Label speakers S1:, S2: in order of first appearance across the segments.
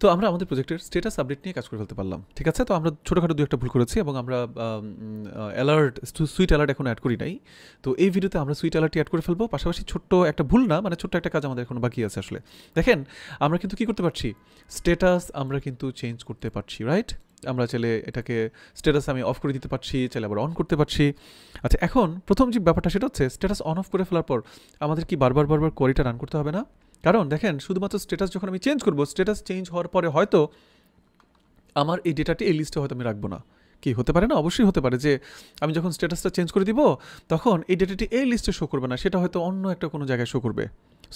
S1: তো আমরা আমাদের প্রজেক্টের স্ট্যাটাস আপডেট নিয়ে কাজ করে ফেলতে পারলাম, ঠিক আছে। তো আমরা ছোটোখাটো 2-1টা ভুল করেছি এবং আমরা অ্যালার্ট, সুইট অ্যালার্ট এখন অ্যাড করি নাই। তো এই ভিডিওতে আমরা সুইট অ্যালার্টটি অ্যাড করে ফেলবো। পাশাপাশি ছোট্ট একটা ভুল না, মানে ছোট্ট একটা কাজ আমাদের এখন বাকি আছে আসলে। দেখেন আমরা কিন্তু কী করতে পারছি, স্ট্যাটাস আমরা কিন্তু চেঞ্জ করতে পারছি, রাইট? আমরা চাইলে এটাকে স্ট্যাটাস আমি অফ করে দিতে পারছি, চাইলে আবার অন করতে পারছি। আচ্ছা, এখন প্রথম যে ব্যাপারটা সেটা হচ্ছে স্ট্যাটাস অন অফ করে ফেলার পর আমাদের কি বারবার কোয়ারিটা রান করতে হবে না? কারণ দেখেন শুধুমাত্র স্ট্যাটাস যখন আমি চেঞ্জ করবো, স্ট্যাটাস চেঞ্জ হওয়ার পরে হয়তো আমার এই ডেটাটি এই লিস্টে হয়তো আমি রাখবো না। কি হতে পারে না? অবশ্যই হতে পারে যে আমি যখন স্ট্যাটাসটা চেঞ্জ করে দিব তখন এই ডেটাটি এই লিস্টে শো করবে না, সেটা হয়তো অন্য একটা কোনো জায়গায় শো করবে।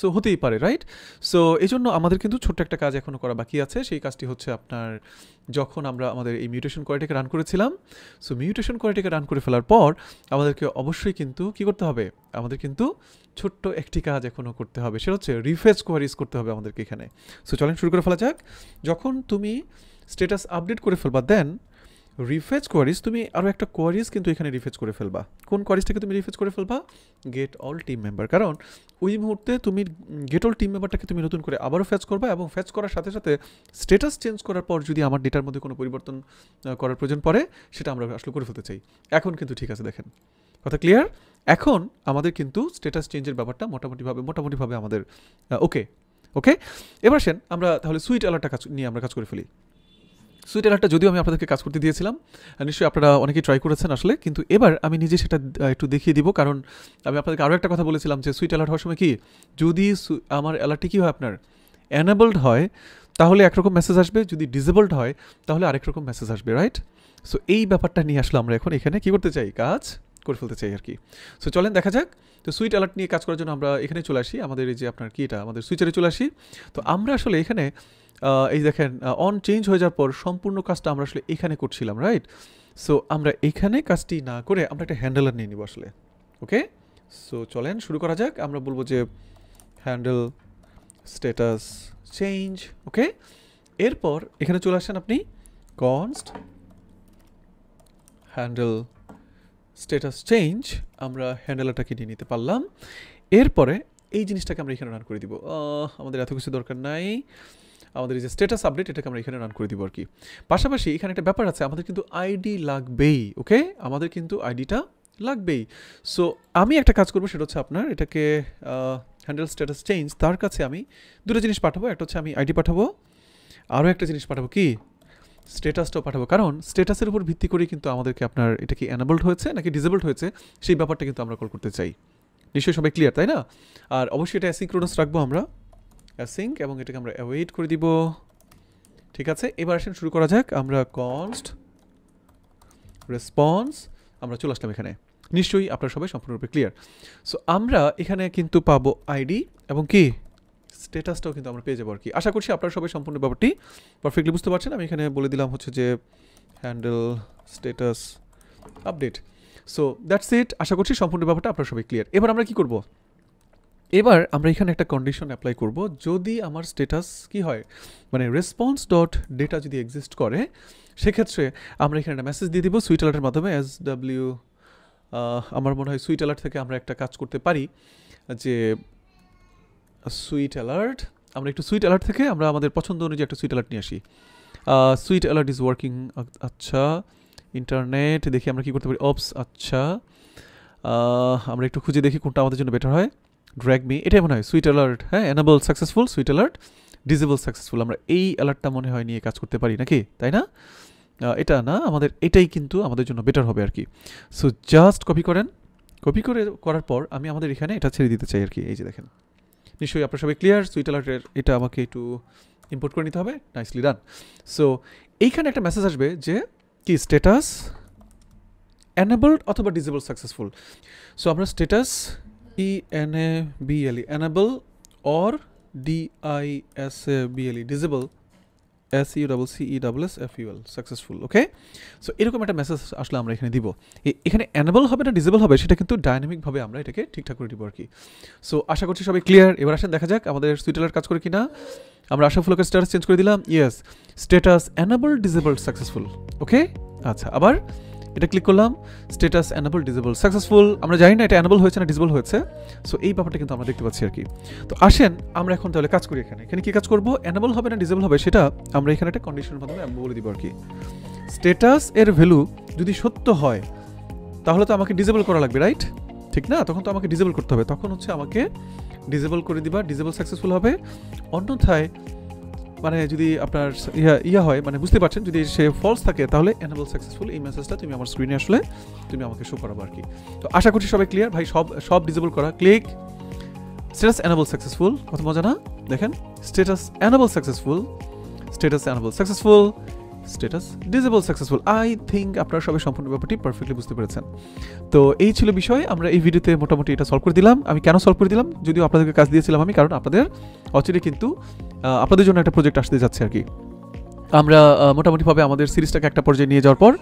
S1: সো হতেই পারে, রাইট? সো এই জন্য আমাদের কিন্তু ছোট্ট একটা কাজ এখনও করা বাকি আছে। সেই কাজটি হচ্ছে আপনার যখন আমরা আমাদের এই মিউটেশন কোয়ারিটিকে রান করেছিলাম, সো মিউটেশন কোয়ারিটিকে রান করে ফেলার পর আমাদেরকে অবশ্যই কিন্তু কী করতে হবে, আমাদের কিন্তু ছোট্ট একটি কাজ এখনও করতে হবে, সেটা হচ্ছে রিফ্রেশ কোয়ারিজ করতে হবে আমাদেরকে এখানে। সো চলেন শুরু করে ফেলা যাক। যখন তুমি স্ট্যাটাস আপডেট করে ফেলবা দেন রিফ্রেশ কোয়ারিজ, তুমি আরও একটা কোয়ারিজ কিন্তু এখানে রিফ্রেশ করে ফেলবা। কোন কোয়ারিজটাকে তুমি রিফ্রেশ করে ফেলবা? Gate all team member. কারণ ওই মুহূর্তে তুমি গেট অল টিম মেম্বারটাকে তুমি নতুন করে আবারও ফেচ করবা এবং ফেচ করার সাথে সাথে স্ট্যাটাস চেঞ্জ করার পর যদি আমার ডেটার মধ্যে কোনো পরিবর্তন করার প্রয়োজন পড়ে সেটা আমরা আসলে করে ফেলতে চাই। এখন কিন্তু ঠিক আছে, দেখেন কথা ক্লিয়ার। এখন আমাদের কিন্তু স্ট্যাটাস চেঞ্জের ব্যাপারটা মোটামুটিভাবে আমাদের ওকে। এবার আসেন আমরা তাহলে সুইট অ্যালার্টটা নিয়ে আমরা কাজ করে ফেলি। সুইট অ্যালার্টটা যদিও আমি আপনাদেরকে কাজ করতে দিয়েছিলাম, নিশ্চয়ই আপনারা অনেকেই ট্রাই করেছেন আসলে, কিন্তু এবার আমি নিজে সেটা একটু দেখিয়ে দিব। কারণ আমি আপনাদেরকে আরও একটা কথা বলেছিলাম যে সুইট অ্যালার্ট হওয়ার সময় কি, যদি আমার অ্যালার্টটি কী হয় আপনার অ্যানেবলড হয় তাহলে একরকম মেসেজ আসবে, যদি ডিসেবলড হয় তাহলে আরেক রকম মেসেজ আসবে, রাইট? সো এই ব্যাপারটা নিয়ে আসলে আমরা এখন এখানে কী করতে চাই, কাজ করে ফেলতে চাই আর কি। সো চলেন দেখা যাক। তো সুইট অ্যালার্ট নিয়ে কাজ করার জন্য আমরা এখানে চলে আসি, আমাদের এই যে আপনার কি এটা আমাদের সুইচারে চলে আসি। তো আমরা আসলে এখানে এই দেখেন অন চেঞ্জ হয়ে যাওয়ার পর সম্পূর্ণ কাজটা আমরা আসলে এখানে করছিলাম, রাইট? সো আমরা এখানে কাজটি না করে আমরা একটা হ্যান্ডেলার নিয়ে নিব আসলে। ওকে, সো চলেন শুরু করা যাক। আমরা বলবো যে হ্যান্ডেল স্ট্যাটাস চেঞ্জ। ওকে, এরপর এখানে চলে আসেন আপনি কনস্ট হ্যান্ডেল স্ট্যাটাস চেঞ্জ। আমরা হ্যান্ডেলারটাকে নিয়ে নিতে পারলাম। এরপরে এই জিনিসটাকে আমরা এখানে রান করে দিব। আমাদের এত কিছু দরকার নাই, আমাদের এই যে স্ট্যাটাস আপডেট এটাকে আমরা এখানে রান করে দিব আর কি। পাশাপাশি এখানে একটা ব্যাপার আছে, আমাদের কিন্তু আইডি লাগবেই। ওকে, আমাদের কিন্তু আইডিটা লাগবেই। সো আমি একটা কাজ করবো, সেটা হচ্ছে আপনার এটাকে হ্যান্ডেল স্ট্যাটাস চেঞ্জ, তার কাছে আমি দুটো জিনিস পাঠাবো। একটা হচ্ছে আমি আইডি পাঠাবো, আরও একটা জিনিস পাঠাবো কি, স্ট্যাটাসটাও পাঠাবো। কারণ স্ট্যাটাসের উপর ভিত্তি করে কিন্তু আমাদেরকে আপনার এটা কি অ্যানেবলড হয়েছে নাকি ডিসেবলড হয়েছে সেই ব্যাপারটা কিন্তু আমরা কল করতে চাই। নিশ্চয়ই সবাই ক্লিয়ার, তাই না? আর অবশ্যই এটা অ্যাসিঙ্ক্রোনাস রাখবো আমরা, অ্যাসিঙ্ক, এবং এটাকে আমরা অ্যাওয়েট করে দিব। ঠিক আছে, এবার আসেন শুরু করা যাক। আমরা কনস্ট রেসপন্স আমরা চলে আসলাম এখানে। নিশ্চয়ই আপনারা সবাই সম্পূর্ণরূপে ক্লিয়ার। সো আমরা এখানে কিন্তু পাবো আইডি এবং কি স্ট্যাটাসটাও কিন্তু আমরা পেয়ে যাবো আর কি। আশা করছি আপনারা সবাই সম্পূর্ণ ব্যাপারটি পারফেক্টলি বুঝতে পারছেন। আমি এখানে বলে দিলাম হচ্ছে যে handle status update. So that's it. আশা করছি সম্পূর্ণ ব্যাপারটা আপনারা সবাই ক্লিয়ার। এবার আমরা কি করব, এবার আমরা এখানে একটা কন্ডিশন অ্যাপ্লাই করব। যদি আমার স্ট্যাটাস কি হয়, মানে রেসপন্স ডট ডেটা যদি এক্সিস্ট করে, সেক্ষেত্রে আমরা এখানে একটা মেসেজ দিয়ে দিব সুইট অ্যালার্টের মাধ্যমে। SW আমার মনে হয় সুইট অ্যালার্ট থেকে আমরা একটা কাজ করতে পারি যে সুইট অ্যালার্ট, আমরা একটু সুইট অ্যালার্ট থেকে আমরা আমাদের পছন্দ অনুযায়ী একটা সুইট অ্যালার্ট নিয়ে আসি। সুইট অ্যালার্ট ইজ ওয়ার্কিং, আচ্ছা ইন্টারনেট দেখি আমরা কী করতে পারি, অপস, আচ্ছা আমরা একটু খুঁজে দেখি কোনটা আমাদের জন্য বেটার হয়। ড্র্যাগ মি, এটাই মনে হয় সুইট অ্যালার্ট। হ্যাঁ, enable successful, sweet alert disable successful. আমরা এই অ্যালার্টটা মনে হয় নিয়ে কাজ করতে পারি নাকি, তাই না? এটা না, আমাদের এটাই কিন্তু আমাদের জন্য বেটার হবে আর কি। সো জাস্ট কপি করার পর আমি আমাদের এখানে এটা ছেড়ে দিতে চাই আর কি। এই যে দেখেন, নিশ্চয়ই আপনারা সবাই ক্লিয়ার। সুইট অ্যালার্টের এটা আমাকে একটু ইম্পোর্ট করে নিতে হবে। নাইসলি ডান। সো এইখানে একটা মেসেজ আসবে যে কি স্ট্যাটাস এনেবলড অথবা ডিসেবল সাকসেসফুল। সো আমরা status ENABLE enable or DISABLE disable SECCESSFUL successful। Okay, so এরকম একটা মেসেজ আসলে আমরা এখানে দিব। এখানে এনেবল হবে না ডিসেবল হবে সেটা কিন্তু ডাইনামিকভাবে আমরা এটাকে ঠিকঠাক করে দিব আর কি। সো আশা করছি সবাই ক্লিয়ার। এবার আসেন দেখা যাক আমাদের সুইট অ্যালার্ট কাজ করে কিনা। আমরা আশাফুলকে স্ট্যাটাস চেঞ্জ করে দিলাম, yes status enable disable successful. Okay, আচ্ছা আবার এটা ক্লিক করলাম, স্ট্যাটাস এনেবল ডিসেবল সাকসেসফুল। আমরা জানি না এটা এনেবল হয়েছে না ডিসেবল হয়েছে, সো এই ব্যাপারটা কিন্তু আমরা দেখতে পাচ্ছি আর কি। তো আসেন আমরা এখন তাহলে কাজ করি। এখানে কি কাজ করব, এনেবল হবে না ডিসেবল হবে সেটা আমরা এখানে একটা কন্ডিশনের মাধ্যমে বলে দিব আর কি। স্ট্যাটাস এর ভ্যালু যদি সত্য হয় তাহলে তো আমাকে ডিসেবল করা লাগবে, রাইট? ঠিক না, তখন তো আমাকে ডিসেবল করতে হবে, তখন হচ্ছে আমাকে ডিসেবল করে দিবা, ডিসেবল সাকসেসফুল হবে। অন্যথায় মানে যদি আপনার ইয়া হয়, মানে বুঝতে পারছেন, যদি সে ফলস থাকে তাহলে এনেবল সাকসেসফুল এই মেসেজটা তুমি আমার স্ক্রিনে আসলে তুমি আমাকে শো করাবো আর কি। তো আশা করছি সবাই ক্লিয়ার ভাই, সব ডিসেবল করা। ক্লিক স্ট্যাটাস এনেবল সাকসেসফুল, কত মজা না? দেখেন status enable successful, status enable successful, status disable successful. I think আপনারা সবাই সম্পূর্ণ ব্যাপারটি পারফেক্টলি বুঝতে পেরেছেন। তো এই ছিল বিষয়, আমরা এই ভিডিওতে মোটামুটি এটা সলভ করে দিলাম। আমি কেন সলভ করে দিলাম, যদিও আপনাদেরকে কাজ দিয়েছিলাম আমি, কারণ আপনাদের অচিরে কিন্তু আপনাদের জন্য একটা প্রজেক্ট আসতে যাচ্ছে আর কি। আমরা মোটামুটিভাবে আমাদের সিরিজটাকে একটা পর্যায়ে নিয়ে যাওয়ার পর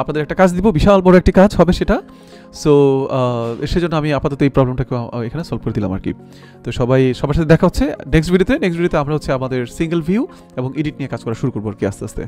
S1: আপনাদের একটা কাজ দিব, বিশাল বড় একটি কাজ হবে সেটা। সো সেজন্য আমি আপাতত এই প্রবলেমটাকে এখানে সলভ করে দিলাম আর কি। তো সবার সাথে দেখা হচ্ছে নেক্সট ভিডিওতে আমরা হচ্ছে আমাদের সিঙ্গেল ভিউ এবং এডিট নিয়ে কাজ করা শুরু করবো আর কি আস্তে আস্তে।